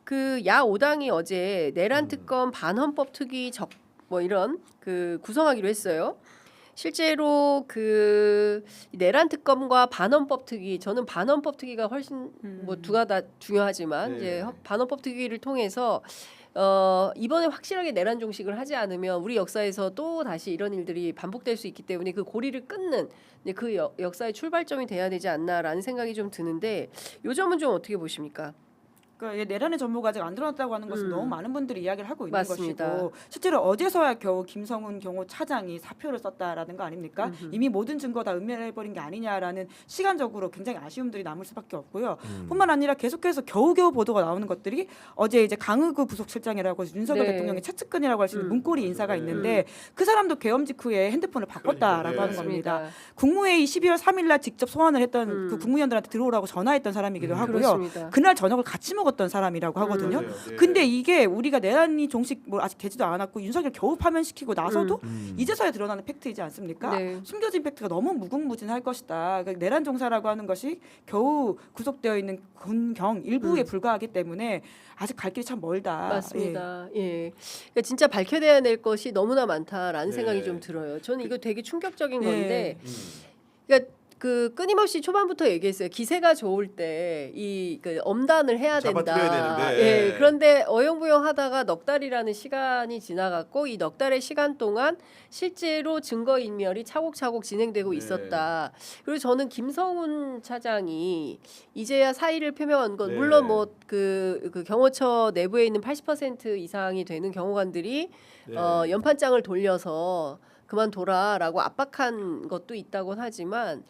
그 야오당이 어제 내란 특검 반헌법 특위 뭐 이런 그 구성하기로 했어요. 실제로 그 내란 특검과 반헌법 특위, 저는 반헌법 특위가 훨씬 뭐 두가 다 중요하지만 이제 반헌법 특위를 통해서 이번에 확실하게 내란 종식을 하지 않으면 우리 역사에서 또 다시 이런 일들이 반복될 수 있기 때문에 그 고리를 끊는 이제 그 역사의 출발점이 돼야 되지 않나라는 생각이 좀 드는데 요 점은 좀 어떻게 보십니까? 그러니까 내란의 전모가 아직 안 드러났다고 하는 것은 너무 많은 분들이 이야기를 하고 있는 맞습니다. 것이고 실제로 어제서야 겨우 김성훈 경호 차장이 사표를 썼다라는 거 아닙니까? 이미 모든 증거 다 은멸해버린 게 아니냐라는 시간적으로 굉장히 아쉬움들이 남을 수밖에 없고요. 뿐만 아니라 계속해서 겨우겨우 보도가 나오는 것들이 어제 이제 강의구 부속실장이라고 해서 윤석열 네. 대통령의 최측근이라고 할 수 있는 문고리 인사가 있는데 그 사람도 계엄직 후에 핸드폰을 바꿨다라고 하는 겁니다. 국무회의 12월 3일 날 직접 소환을 했던 그 국무위원들한테 들어오라고 전화했던 사람이기도 하고요. 그렇습니다. 그날 저녁을 같이 먹었던 사람이라고 하거든요. 근데 이게 우리가 내란이 종식 뭐 아직 되지도 않았고 윤석열 겨우 파면시키고 나서도 이제서야 드러나는 팩트이지 않습니까? 네. 숨겨진 팩트가 너무 무궁무진할 것이다. 그러니까 내란 종사라고 하는 것이 겨우 구속되어 있는 군경 일부에 불과하기 때문에 아직 갈 길이 참 멀다. 맞습니다. 예. 그러니까 진짜 밝혀내야 될 것이 너무나 많다라는 네. 생각이 좀 들어요. 저는 이거 되게 충격적인 네. 건데, 그러니까 그 끊임없이 초반부터 얘기했어요. 기세가 좋을 때 이 그 엄단을 해야 된다. 잡아들여야 되는데. 예. 그런데 어영부영하다가 넉 달이라는 시간이 지나갔고 이 넉 달의 시간 동안 실제로 증거 인멸이 차곡차곡 진행되고 네. 있었다. 그리고 저는 김성훈 차장이 이제야 사의를 표명한 건 네. 물론 뭐 그 경호처 내부에 있는 80% 이상이 되는 경호관들이 네. 연판장을 돌려서 그만둬라라고 압박한 것도 있다곤 하지만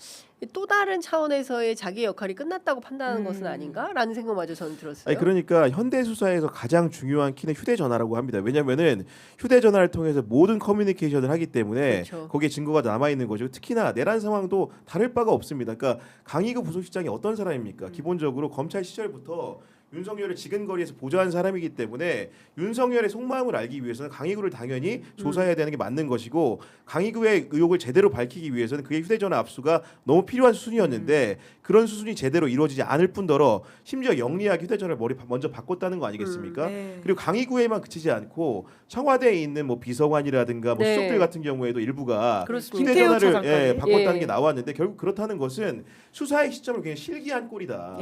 또 다른 차원에서의 자기 역할이 끝났다고 판단하는 것은 아닌가라는 생각마저 저는 들었어요. 아니 그러니까 현대 수사에서 가장 중요한 키는 휴대전화라고 합니다. 왜냐하면은 휴대전화를 통해서 모든 커뮤니케이션을 하기 때문에 그렇죠. 거기에 증거가 남아 있는 거죠. 특히나 내란 상황도 다를 바가 없습니다. 그러니까 강의구 부속실장이 어떤 사람입니까? 기본적으로 검찰 시절부터 윤석열을 지근거리에서 보좌한 사람이기 때문에 윤석열의 속마음을 알기 위해서는 강의구를 당연히 조사해야 되는 게 맞는 것이고 강의구의 의혹을 제대로 밝히기 위해서는 그의 휴대전화 압수가 너무 필요한 수순이었는데 그런 수순이 제대로 이루어지지 않을 뿐더러 심지어 영리하게 휴대전화를 먼저 바꿨다는 거 아니겠습니까? 네. 그리고 강의구에만 그치지 않고 청와대에 있는 뭐 비서관이라든가 뭐 네. 수석들 같은 경우에도 일부가 그렇습니다. 김태우 휴대전화를 차장까지. 바꿨다는 예. 게 나왔는데 결국 그렇다는 것은 수사의 시점을 굉장히 실기한 꼴이다.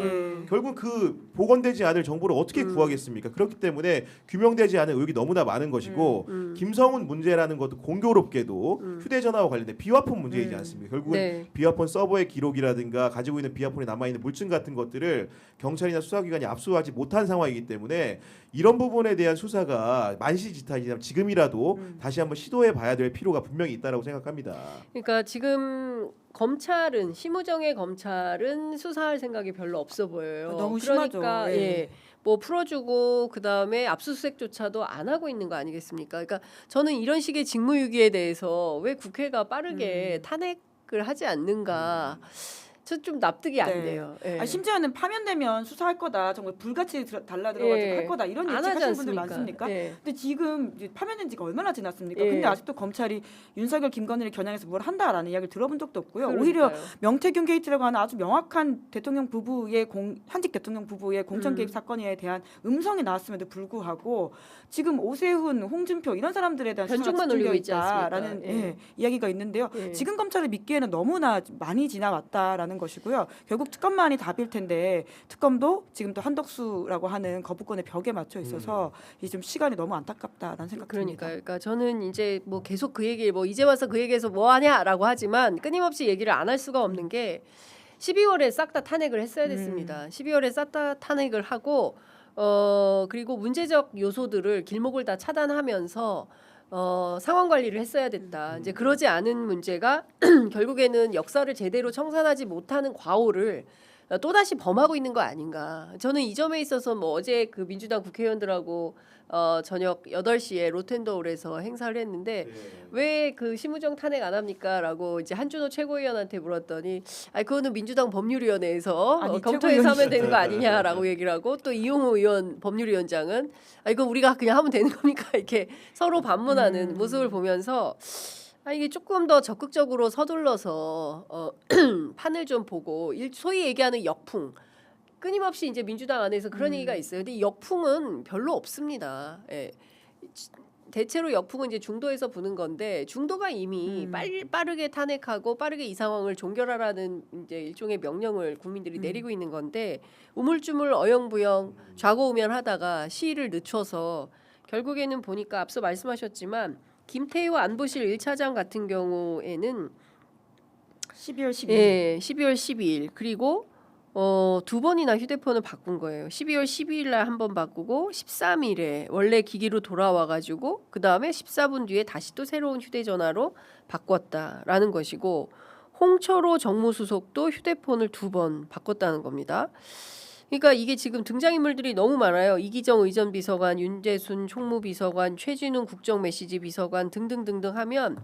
결국 그 복원되지 않을 정보를 어떻게 구하겠습니까? 그렇기 때문에 규명되지 않은 의혹이 너무나 많은 것이고 김성훈 문제라는 것도 공교롭게도 휴대전화와 관련된 비화폰 문제이지 않습니까? 결국은 네. 비화폰 서버의 기록이라든가 가지고 있는 비화폰에 남아있는 물증 같은 것들을 경찰이나 수사기관이 압수하지 못한 상황이기 때문에 이런 부분에 대한 수사가 만시지탄이라면 지금이라도 다시 한번 시도해봐야 될 필요가 분명히 있다라고 생각합니다. 그러니까 지금 검찰은 심우정의 검찰은 수사할 생각이 별로 없어 보여요. 너무 그러니까 심하죠. 예. 예. 뭐 풀어주고 그 다음에 압수수색조차도 안 하고 있는 거 아니겠습니까? 그러니까 저는 이런 식의 직무유기에 대해서 왜 국회가 빠르게 탄핵을 하지 않는가? 저 좀 납득이 안 네. 돼요. 예. 아니, 심지어는 파면되면 수사할 거다. 정말 불같이 달라 들어가지고 예. 할 거다. 이런 안 하지 예측하시는 분들 않습니까? 많습니까? 예. 근데 지금 이제 파면된 지가 얼마나 지났습니까? 예. 근데 아직도 검찰이 윤석열, 김건희를 겨냥해서 뭘 한다라는 이야기를 들어본 적도 없고요. 오히려 그러니까요. 명태균 게이트라고 하는 아주 명확한 대통령 부부의 현직 대통령 부부의 공천 개입 사건에 대한 음성이 나왔음에도 불구하고 지금 오세훈, 홍준표 이런 사람들에 대한 수사가 변죽만 집중되어 올리고 있지 있다라는 않습니까? 예. 이야기가 있는데요. 예. 지금 검찰을 믿기에는 너무나 많이 지나왔다라는 것이고요. 결국 특검만이 답일 텐데 특검도 지금 또 한덕수라고 하는 거부권의 벽에 맞춰 있어서 이 좀 시간이 너무 안타깝다라는 생각 듭니다. 그러니까 저는 이제 뭐 계속 그 얘기 뭐 이제 와서 그 얘기해서 뭐 하냐라고 하지만 끊임없이 얘기를 안 할 수가 없는 게 12월에 싹 다 탄핵을 했어야 됐습니다. 12월에 싹 다 탄핵을 하고 그리고 문제적 요소들을 길목을 다 차단하면서 상황 관리를 했어야 됐다. 이제 그러지 않은 문제가 결국에는 역사를 제대로 청산하지 못하는 과오를 또다시 범하고 있는 거 아닌가. 저는 이 점에 있어서 뭐 어제 그 민주당 국회의원들하고 저녁 8시에 로텐더홀에서 행사를 했는데 왜 그 심우정 탄핵 안 합니까?라고 이제 한준호 최고위원한테 물었더니 그거는 민주당 법률위원회에서 아니, 검토해서 하면 되는 거 아니냐라고 얘기를 하고 또 이용호 의원 법률위원장은 이거 우리가 그냥 하면 되는 겁니까? 이렇게 서로 반문하는 모습을 보면서 이게 조금 더 적극적으로 서둘러서 판을 좀 보고 소위 얘기하는 역풍 끊임없이 이제 민주당 안에서 그런 얘기가 있어요. 근데 이 역풍은 별로 없습니다. 예. 대체로 역풍은 이제 중도에서 부는 건데 중도가 이미 빠르게 탄핵하고 빠르게 이 상황을 종결하라는 이제 일종의 명령을 국민들이 내리고 있는 건데 우물쭈물 어영부영 좌고우면하다가 시일을 늦춰서 결국에는 보니까 앞서 말씀하셨지만 김태효 안보실 1차장 같은 경우에는 12월 12일. 예, 12월 12일 그리고 두 번이나 휴대폰을 바꾼 거예요. 12월 12일 날 한 번 바꾸고 13일에 원래 기기로 돌아와 가지고 그다음에 14분 뒤에 다시 또 새로운 휴대전화로 바꿨다라는 것이고 홍철호 정무수석도 휴대폰을 두 번 바꿨다는 겁니다. 그러니까 이게 지금 등장인물들이 너무 많아요. 이기정 의전비서관, 윤재순 총무비서관, 최진웅 국정메시지비서관 등등등등 하면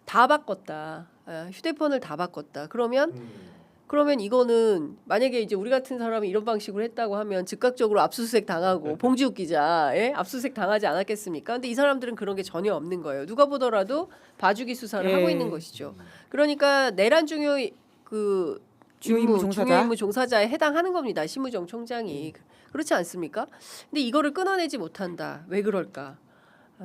다 바꿨다. 휴대폰을 다 바꿨다. 그러면 이거는 만약에 이제 우리 같은 사람이 이런 방식으로 했다고 하면 즉각적으로 압수수색 당하고 봉지욱 기자 압수수색 당하지 않았겠습니까? 근데 이 사람들은 그런 게 전혀 없는 거예요. 누가 보더라도 봐주기 수사를 하고 있는 것이죠. 그러니까 내란 중요 그 주요 임무 종사자. 중요 임무 종사자에 해당하는 겁니다. 심우정 총장이 그렇지 않습니까? 근데 이거를 끊어내지 못한다. 왜 그럴까?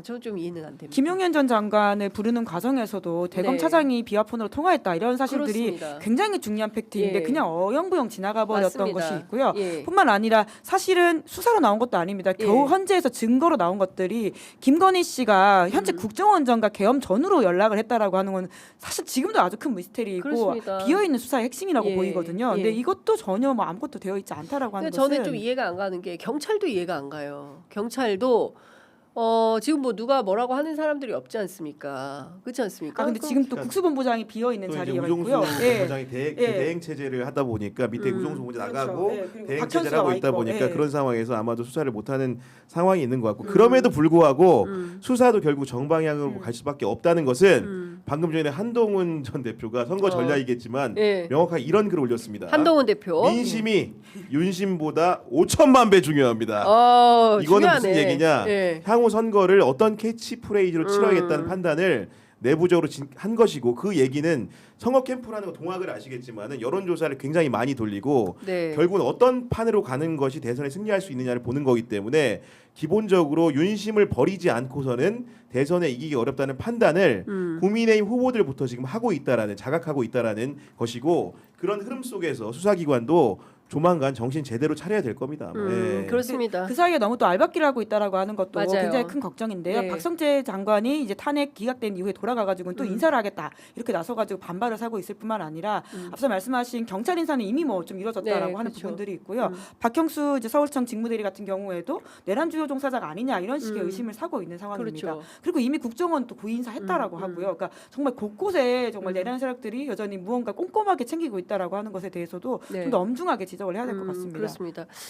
저는 좀 이해는 안 됩니다. 김용현 전 장관을 부르는 과정에서도 대검 네. 차장이 비화폰으로 통화했다 이런 사실들이 그렇습니다. 굉장히 중요한 팩트인데 예. 그냥 어영부영 지나가 버렸던 맞습니다. 것이 있고요. 예. 뿐만 아니라 사실은 수사로 나온 것도 아닙니다. 겨우 예. 헌재에서 증거로 나온 것들이 김건희 씨가 현재 국정원장과 계엄 전후로 연락을 했다라고 하는 건 사실 지금도 아주 큰 미스테리이고 그렇습니다. 비어있는 수사의 핵심이라고 예. 보이거든요. 예. 근데 이것도 전혀 뭐 아무것도 되어 있지 않다라고 하는 근데 것은 저는 좀 이해가 안 가는 게 경찰도 이해가 안 가요. 경찰도 지금 뭐 누가 뭐라고 하는 사람들이 없지 않습니까? 그렇지 않습니까? 근데 지금 또 국수본부장이 비어 있는 또 이제 자리가 우종수 있고요. 예. 본부장이 대행 체제를 하다 보니까 밑에 우종수 본부장 그렇죠. 나가고 예, 그리고 대행 박현수가 체제를 하고 와 있다 있고, 보니까 예. 그런 상황에서 아마도 수사를 못하는 상황이 있는 것 같고 그럼에도 불구하고 수사도 결국 정방향으로 갈 수밖에 없다는 것은 방금 전에 한동훈 전 대표가 선거 전략이겠지만 예. 명확하게 이런 글을 올렸습니다. 한동훈 대표. 민심이 윤심보다 5천만 배 중요합니다. 이거는 중요하네. 무슨 얘기냐? 예. 향후 선거를 어떤 캐치프레이즈로 치러야겠다는 판단을 내부적으로 한 것이고 그 얘기는 선거 캠프라는 거 동학을 아시겠지만은 여론조사를 굉장히 많이 돌리고 네. 결국은 어떤 판으로 가는 것이 대선에 승리할 수 있느냐를 보는 거기 때문에 기본적으로 윤심을 버리지 않고서는 대선에 이기기 어렵다는 판단을 국민의힘 후보들부터 지금 하고 있다라는 자각하고 있다라는 것이고 그런 흐름 속에서 수사기관도 조만간 정신 제대로 차려야 될 겁니다. 예. 그렇습니다. 그 사이에 너무 또 알박기를 하고 있다라고 하는 것도 맞아요. 굉장히 큰 걱정인데요. 네. 박성재 장관이 이제 탄핵 기각된 이후에 돌아가가지고 또 인사를 하겠다 이렇게 나서가지고 반발을 사고 있을 뿐만 아니라 앞서 말씀하신 경찰 인사는 이미 뭐 좀 이루어졌다라고 네, 하는 그렇죠. 부분들이 있고요. 박형수 이제 서울청 직무대리 같은 경우에도 내란 주요 종사자가 아니냐 이런 식의 의심을 사고 있는 상황입니다. 그렇죠. 그리고 이미 국정원 또 구인사했다라고 하고요. 그러니까 정말 곳곳에 정말 내란 세력들이 여전히 무언가 꼼꼼하게 챙기고 있다라고 하는 것에 대해서도 네. 좀 더 엄중하게 지적을 해야 될 것 같습니다. 그렇습니다.